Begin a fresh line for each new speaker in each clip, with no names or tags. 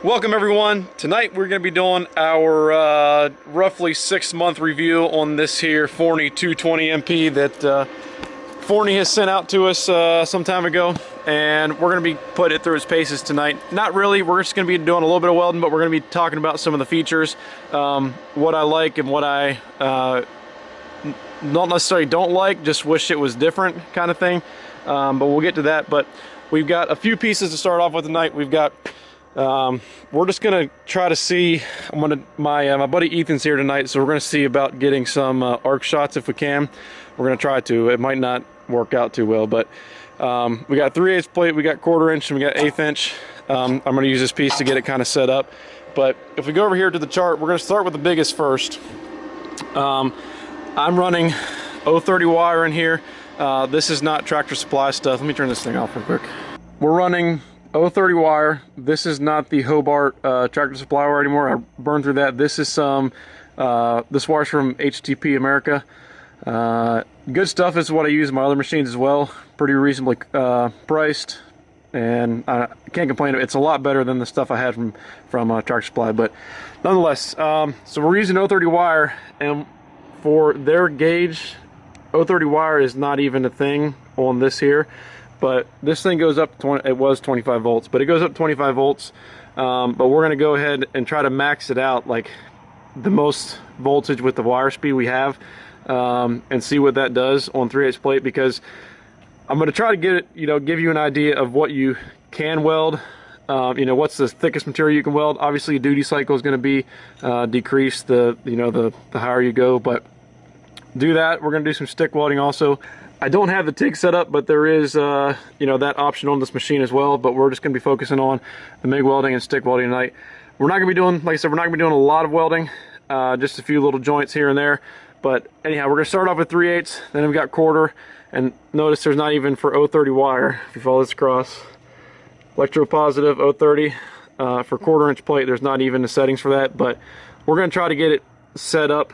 Welcome everyone. Tonight we're going to be doing our roughly 6-month review on this here Forney 220MP that Forney has sent out to us some time ago, and we're going to be putting it through its paces tonight. Not really, we're just going to be doing a little bit of welding, but we're going to be talking about some of the features, what I like and what I not necessarily don't like, just wish it was different kind of thing, but we'll get to that. But we've got a few pieces to start off with tonight. We've got we're just gonna try to see. My buddy Ethan's here tonight, so we're gonna see about getting some arc shots if we can. We're gonna try to. It might not work out too well, but we got 3/8 plate, we got 1/4 inch, and we got 1/8 inch. I'm gonna use this piece to get it kind of set up. But if we go over here to the chart, we're gonna start with the biggest first. I'm running 030 wire in here. This is not Tractor Supply stuff. Let me turn this thing off real quick. We're running 030 wire. This is not the Hobart Tractor Supply wire anymore. I burned through that. This is some, this wire's from HTP America. Good stuff. Is what I use in my other machines as well. Pretty reasonably priced, and I can't complain. It's a lot better than the stuff I had from Tractor Supply, but nonetheless, so we're using 030 wire, and for their gauge, 030 wire is not even a thing on this here. But this thing goes up to it was 25 volts, but it goes up to 25 volts. But we're going to go ahead and try to max it out, like the most voltage with the wire speed we have, and see what that does on 3/8 plate, because I'm going to try to get it, give you an idea of what you can weld. What's the thickest material you can weld. Obviously, duty cycle is going to be decreased the higher you go, but do that. We're going to do some stick welding also. I don't have the TIG set up, but there is that option on this machine as well. But we're just going to be focusing on the MIG welding and stick welding tonight. We're not going to be doing, like I said, we're not going to be doing a lot of welding, just a few little joints here and there. But anyhow, we're going to start off with 3/8, then we've got 1/4, and notice there's not even for 030 wire. If you follow this across, electropositive 030 for 1/4 inch plate. There's not even the settings for that, but we're going to try to get it set up.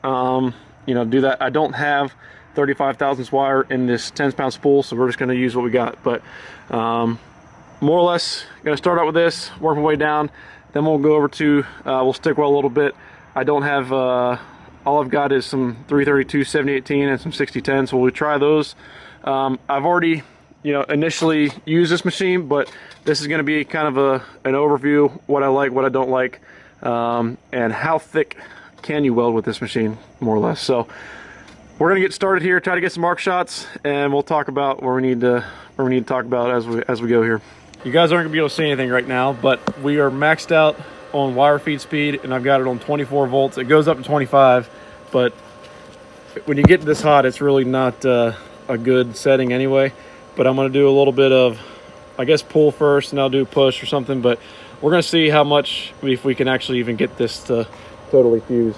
Do that. I don't have 35 thousandths wire in this 10-pound spool, so we're just going to use what we got. But more or less, going to start out with this, work my way down, then we'll go over to we'll stick weld a little bit. I don't have all I've got is some 332 7018 and some 6010, so we'll try those. I've already initially used this machine, but this is going to be kind of an overview, what I like, what I don't like, and how thick can you weld with this machine, more or less. So we're gonna get started here, try to get some arc shots, and we'll talk about where we need to talk about as we go here. You guys aren't gonna be able to see anything right now, but we are maxed out on wire feed speed, and I've got it on 24 volts. It goes up to 25, but when you get this hot, it's really not a good setting anyway. But I'm gonna do a little bit of, I guess, pull first, and I'll do push or something. But we're gonna see how much, if we can actually even get this to totally fuse.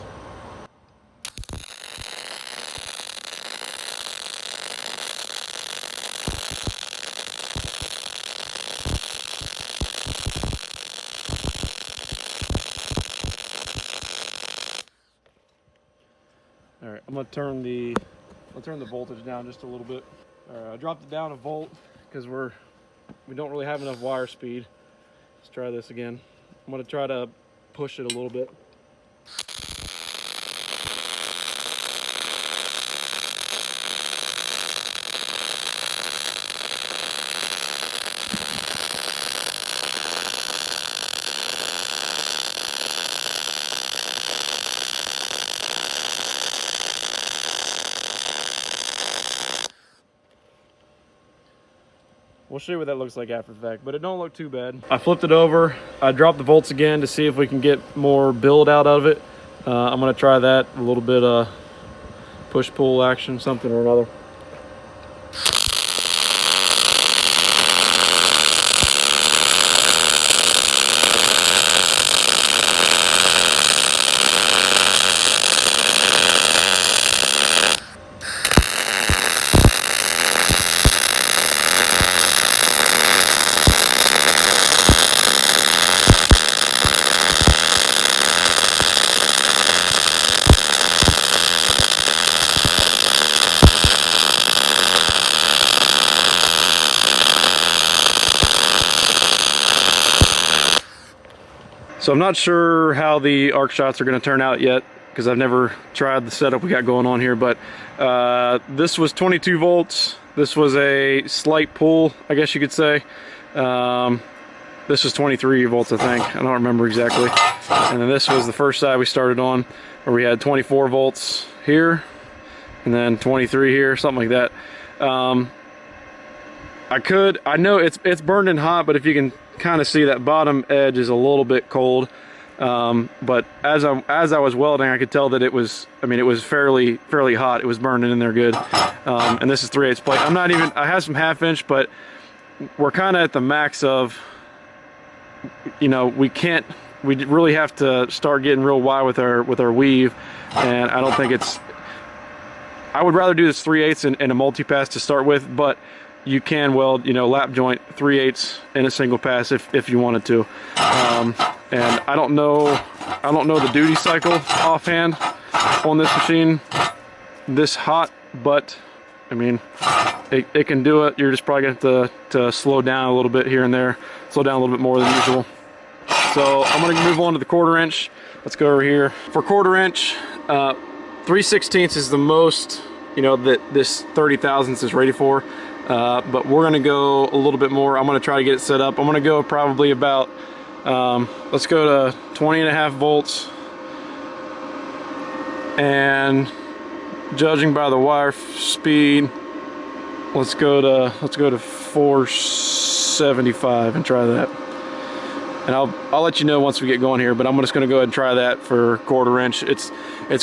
All right, I'm gonna turn the voltage down just a little bit. All right, I dropped it down a volt because we don't really have enough wire speed. Let's try this again. I'm gonna try to push it a little bit. We'll show you what that looks like after the fact, but it don't look too bad. I flipped it over. I dropped the volts again to see if we can get more build out of it. I'm gonna try that, a little bit of push-pull action, something or another. So I'm not sure how the arc shots are going to turn out yet, because I've never tried the setup we got going on here. But this was 22 volts. This was a slight pull, I guess you could say. This was 23 volts, I think. I don't remember exactly. And then this was the first side we started on, where we had 24 volts here, and then 23 here, something like that. I know it's burning hot, but if you can kind of see, that bottom edge is a little bit cold. But as I was welding, I could tell that it was, I mean, it was fairly hot. It was burning in there good. And this is 3/8 plate. I have some 1/2 inch, but we're kind of at the max of, you know, we really have to start getting real wide with our weave, and I don't think I would rather do this 3/8 in a multi-pass to start with, but you can weld, you know, lap joint 3/8 in a single pass if you wanted to. And I don't know the duty cycle offhand on this machine this hot, but I mean, it can do it. You're just probably gonna have to slow down a little bit here and there, slow down a little bit more than usual. So I'm gonna move on to the 1/4 inch. Let's go over here. For 1/4 inch, 3/16 is the most, you know, that this 30 thousandths is rated for. But we're gonna go a little bit more. I'm gonna try to get it set up. I'm gonna go probably about, let's go to 20.5 volts. And judging by the wire speed, let's go to 475 and try that. And I'll let you know once we get going here, but I'm just gonna go ahead and try that for 1/4 inch. It's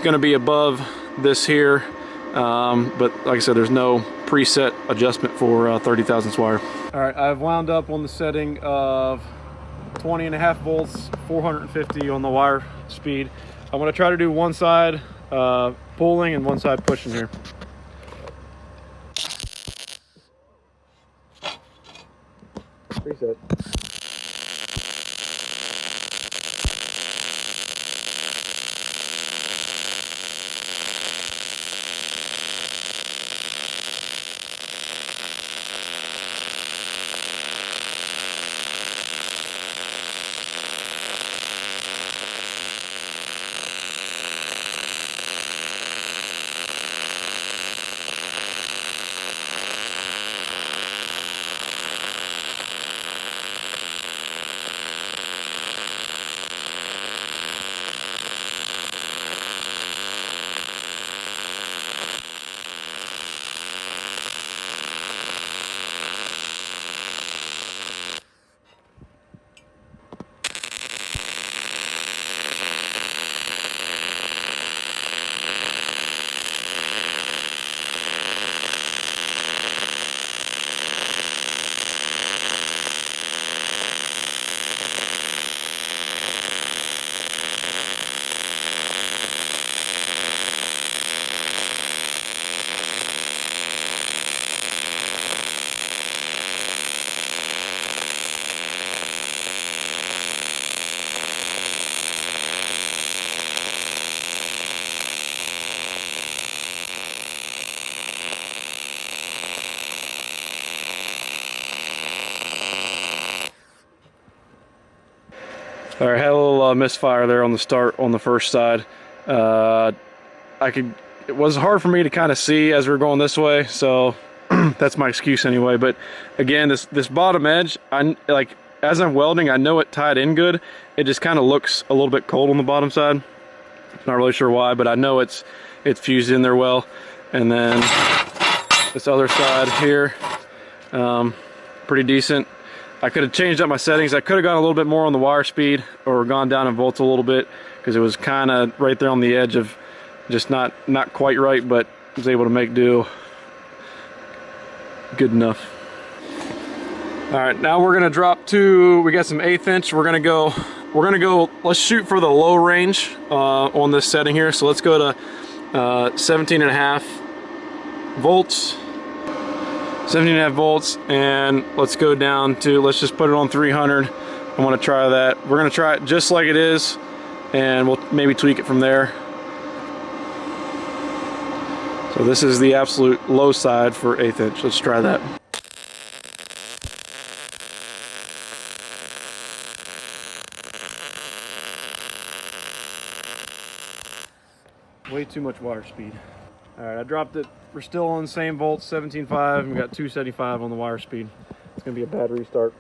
gonna be above this here, but like I said, there's no preset adjustment for 30 thousandths wire. All right, I've wound up on the setting of 20.5 volts, 450 on the wire speed. I'm gonna try to do one side pulling and one side pushing here. Reset. All right, had a little misfire there on the start on the first side. It was hard for me to kind of see as we were going this way, so that's my excuse anyway. But again, this bottom edge, as I'm welding, I know it tied in good. It just kind of looks a little bit cold on the bottom side. Not really sure why, but I know it's fused in there well. And then this other side here, pretty decent. I could have changed up my settings. I could have gone a little bit more on the wire speed or gone down in volts a little bit, because it was kind of right there on the edge of just not quite right, but was able to make do good enough. All right, now we're gonna drop to, we got some 1/8 inch. We're gonna go, let's shoot for the low range on this setting here. So let's go to 17.5 volts. 17.5 volts, and let's go down to, let's just put it on 300. I want to try that. We're going to try it just like it is, and we'll maybe tweak it from there. So this is the absolute low side for 1/8 inch. Let's try that. Way too much wire speed. All right, I dropped it. We're still on the same volts, 17.5, and we got 275 on the wire speed. It's gonna be a bad restart.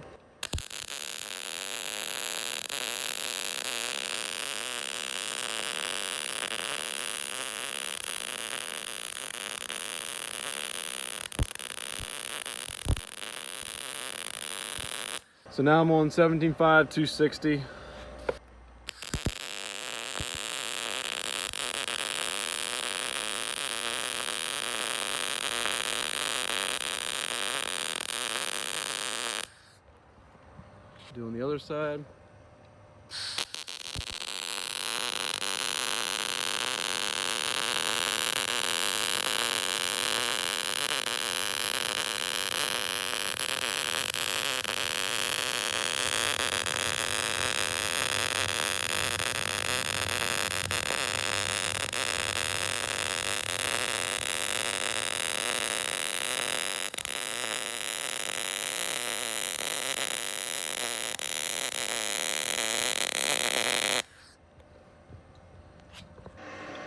So now I'm on 17.5, 260. Doing the other side.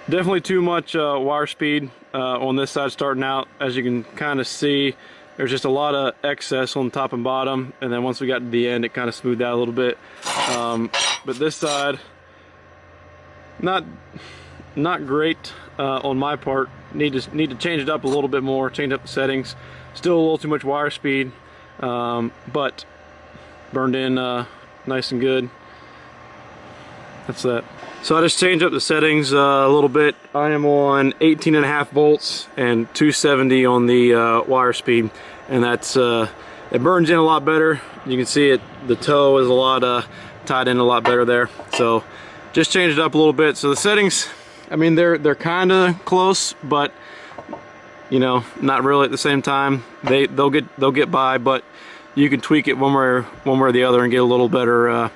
Definitely too much wire speed on this side starting out. As you can kind of see, there's just a lot of excess on top and bottom, and then once we got to the end, it kind of smoothed out a little bit. But this side, not great on my part. Need to change it up a little bit more, change up the settings. Still a little too much wire speed, but burned in nice and good. That's that. So I just changed up the settings a little bit. I am on 18.5 volts and 270 on the wire speed, and that's it burns in a lot better. You can see it. The toe is a lot tied in a lot better there. So just changed it up a little bit. So the settings, I mean, they're kind of close, but you know, not really at the same time. They'll get by, but you can tweak it one way or the other and get a little better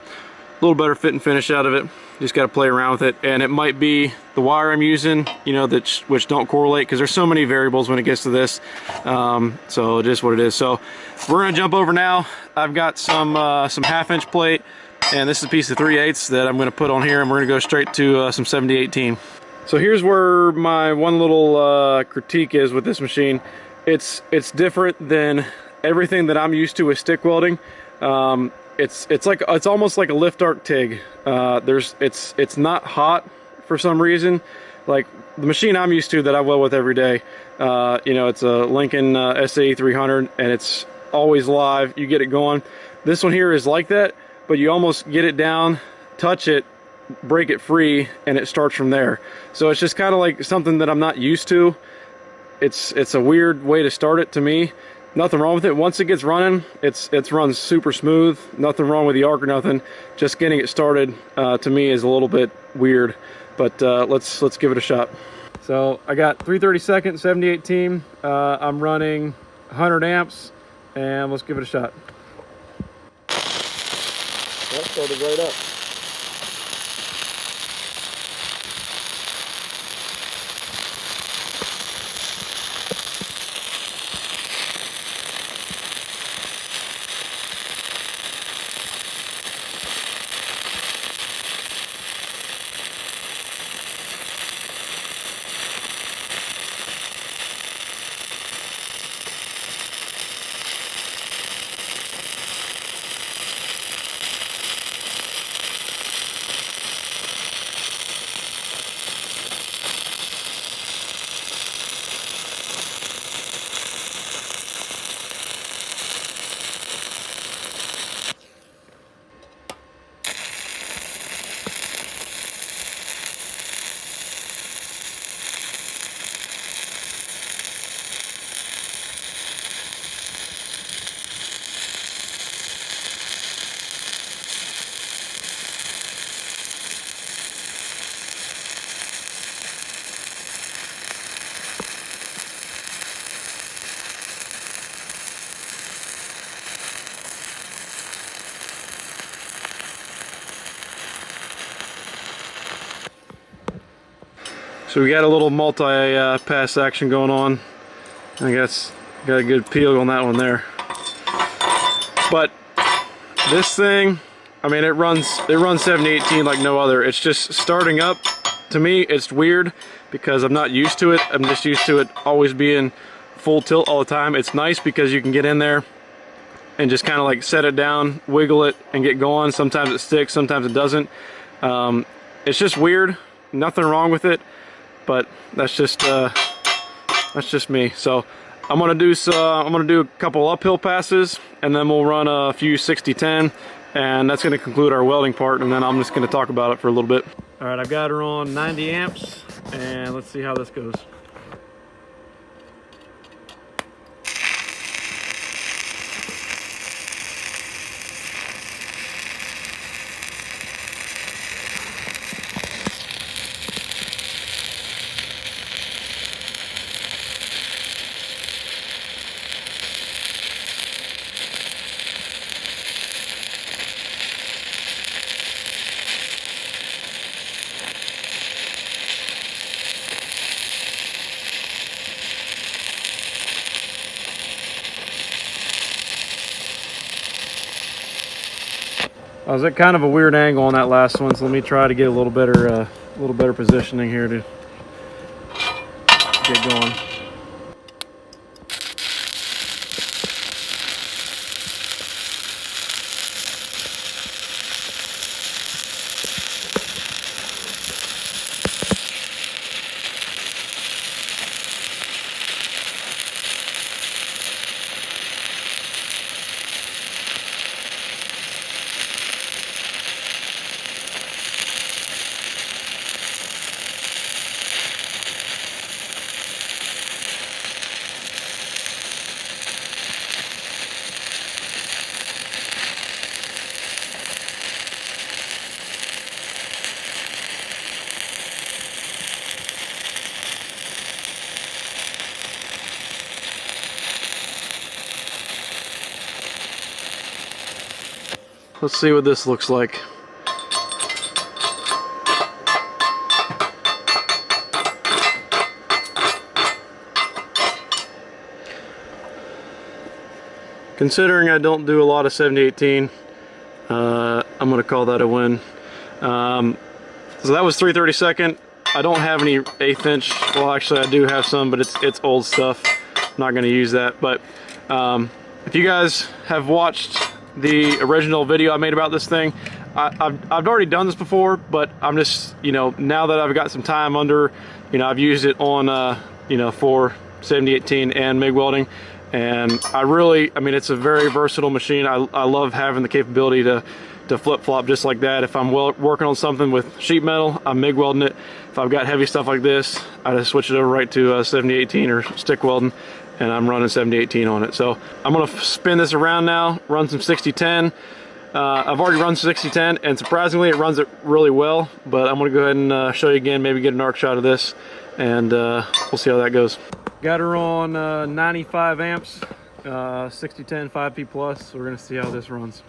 fit and finish out of it. Just got to play around with it, and it might be the wire I'm using, you know, which don't correlate, because there's so many variables when it gets to this. So it is what it is. So we're gonna jump over now. I've got some half-inch plate, and this is a piece of 3/8 that I'm gonna put on here, and we're gonna go straight to some 7018. So here's where my one little critique is with this machine. It's different than everything that I'm used to with stick welding. It's almost like a lift arc TIG. It's not hot for some reason. Like the machine I'm used to that I weld with every day, you know, it's a Lincoln SAE 300, and it's always live. You get it going. This one here is like that, but you almost get it down, touch it, break it free, and it starts from there. So it's just kind of like something that I'm not used to. It's a weird way to start it to me. Nothing wrong with it. Once it gets running, it's runs super smooth. Nothing wrong with the arc or nothing. Just getting it started to me is a little bit weird. But let's give it a shot. So I got 3/32 7018. I'm running 100 amps, and let's give it a shot. That started right up. So we got a little multi-pass action going on. I guess got a good peel on that one there. But this thing, I mean, it runs 7018 like no other. It's just starting up. to me it's weird because I'm not used to it. I'm just used to it always being full tilt all the time. It's nice because you can get in there and just kind of like set it down, wiggle it, and get going. Sometimes it sticks, sometimes it doesn't. It's just weird. Nothing wrong with it, but that's just me. So I'm gonna do a couple uphill passes, and then we'll run a few 60-10, and that's gonna conclude our welding part. And then I'm just gonna talk about it for a little bit. All right, I've got her on 90 amps, and let's see how this goes. I was at kind of a weird angle on that last one, so let me try to get a little better positioning here to get going. Let's see what this looks like. Considering I don't do a lot of 70-18, I'm gonna call that a win. So that was 3/32. I don't have any 1/8 inch. Well, actually I do have some, but it's old stuff. I'm not gonna use that. But if you guys have watched the original video I made about this thing, I've already done this before, but I'm just, you know, now that I've got some time under, you know, I've used it on you know, for 70-18 and MIG welding, and I mean, it's a very versatile machine. I love having the capability to flip-flop just like that. If I'm working on something with sheet metal, I'm MIG welding it. If I've got heavy stuff like this, I just switch it over right to 70-18 or stick welding, and I'm running 70-18 on it. So I'm gonna spin this around now, run some 60-10. I've already run 60-10, and surprisingly it runs it really well, but I'm gonna go ahead and show you again, maybe get an arc shot of this, and we'll see how that goes. Got her on 95 amps, 60-10, 5P plus, so we're gonna see how this runs.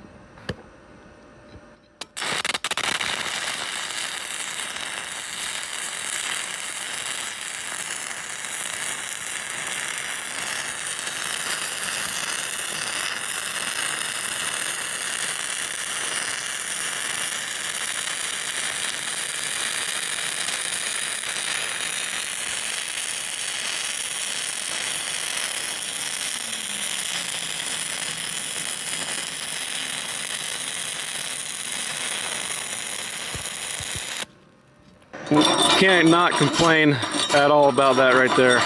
Can't not complain at all about that right there.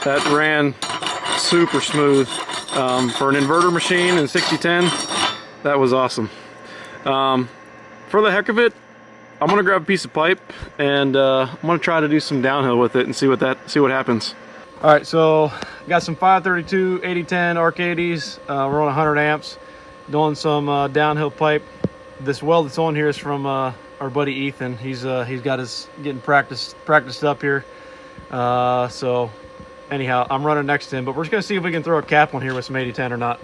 That ran super smooth. For an inverter machine in 60-10, that was awesome. For the heck of it, I'm gonna grab a piece of pipe, and I'm gonna try to do some downhill with it and see what happens. All right, so got some 532 80-10 arc 80s. We're on 100 amps, doing some downhill pipe. This weld that's on here is from our buddy Ethan. He's got his getting practiced up here. So anyhow, I'm running next to him, but we're just gonna see if we can throw a cap on here with some 80-10 or not.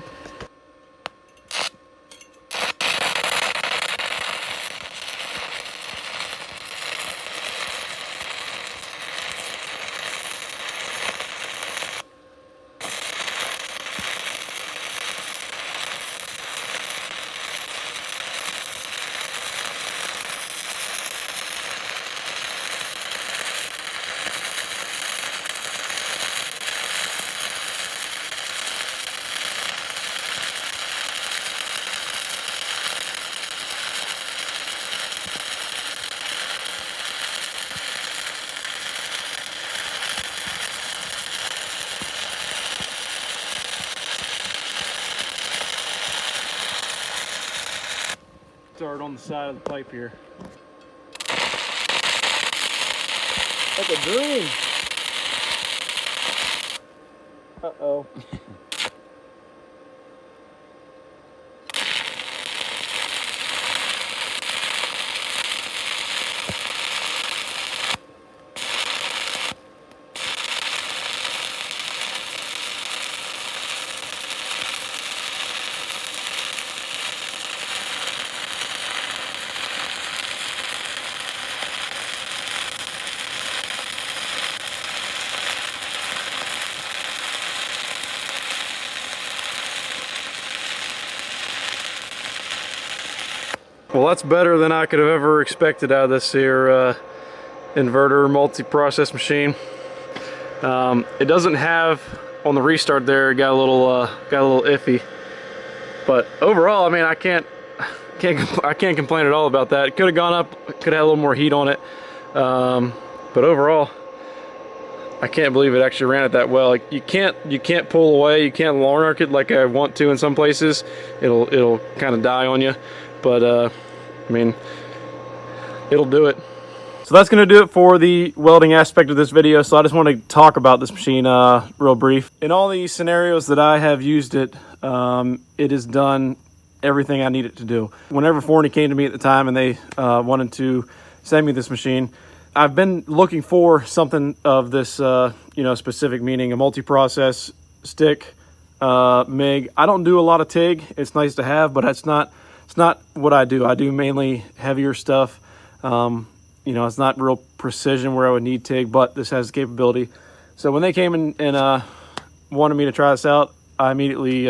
side of the pipe here. Like a dream. Uh-oh. Well, that's better than I could have ever expected out of this here inverter multi-process machine. It doesn't have, on the restart there, it got a little iffy. But overall, I mean, I can't complain at all about that. It could have gone up, could have had a little more heat on it. But overall, I can't believe it actually ran it that well. Like, you can't pull away, you can't long arc it like I want to in some places. It'll kind of die on you. But I mean, it'll do it. So that's going to do it for the welding aspect of this video. So I just want to talk about this machine real brief. In all these scenarios that I have used it, it has done everything I need it to do. Whenever Forney came to me at the time and they wanted to send me this machine, I've been looking for something of this specific meaning, a multi-process stick, MIG. I don't do a lot of TIG. It's nice to have, but it's not what I do. I do mainly heavier stuff. It's not real precision where I would need TIG, but this has the capability. So when they came in and wanted me to try this out, I immediately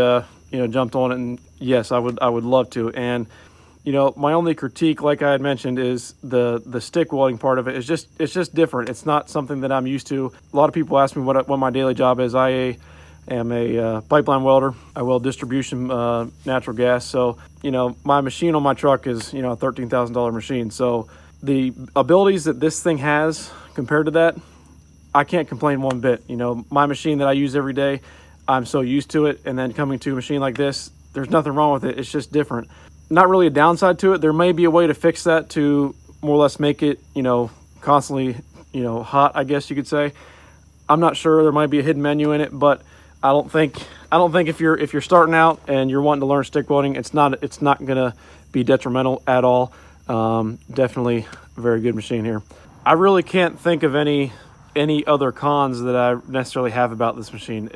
jumped on it, and yes, I would love to. And my only critique, like I had mentioned, is the stick welding part of it. It's just different. It's not something that I'm used to. A lot of people ask me what my daily job is. I am a pipeline welder. I weld distribution natural gas. So my machine on my truck is a $13,000 machine. So the abilities that this thing has compared to that, I can't complain one bit. My machine that I use every day, I'm so used to it, and then coming to a machine like this, there's nothing wrong with it. It's just different. Not really a downside to it. There may be a way to fix that to more or less make it constantly hot, I guess you could say. I'm not sure. There might be a hidden menu in it, but I don't think if you're starting out and you're wanting to learn stick welding, it's not gonna be detrimental at all. Definitely a very good machine here. I really can't think of any other cons that I necessarily have about this machine.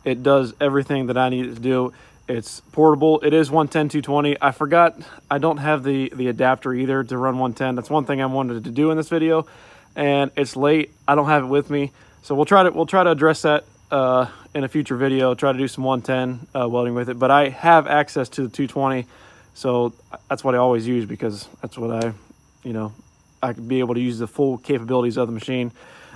It does everything that I need it to do. It's portable. It is 110/220. I forgot I don't have the adapter either to run 110. That's one thing I wanted to do in this video, and it's late. I don't have it with me, so we'll try to address that in a future video. Try to do some 110 welding with it, but I have access to the 220, so that's what I always use, because that's what I could be able to use the full capabilities of the machine.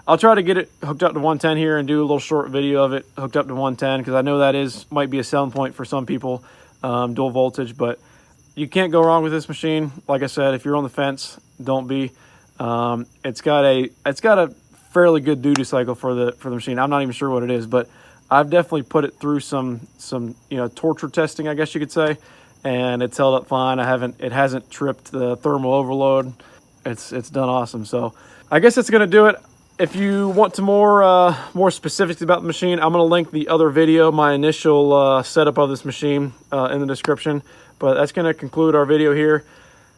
I'll try to get it hooked up to 110 here and do a little short video of it hooked up to 110, because I know that might be a selling point for some people, dual voltage. But you can't go wrong with this machine. Like I said, if you're on the fence, don't be. It's got a fairly good duty cycle for the machine. I'm not even sure what it is, but I've definitely put it through some torture testing, I guess you could say, and it's held up fine. It hasn't tripped the thermal overload. It's done awesome. So I guess that's gonna do it. If you want to more specifics about the machine, I'm going to link the other video, my initial setup of this machine, in the description. But that's going to conclude our video here.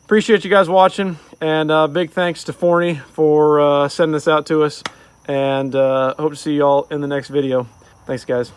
Appreciate you guys watching, and big thanks to Forney for sending this out to us. And hope to see you all in the next video. Thanks, guys.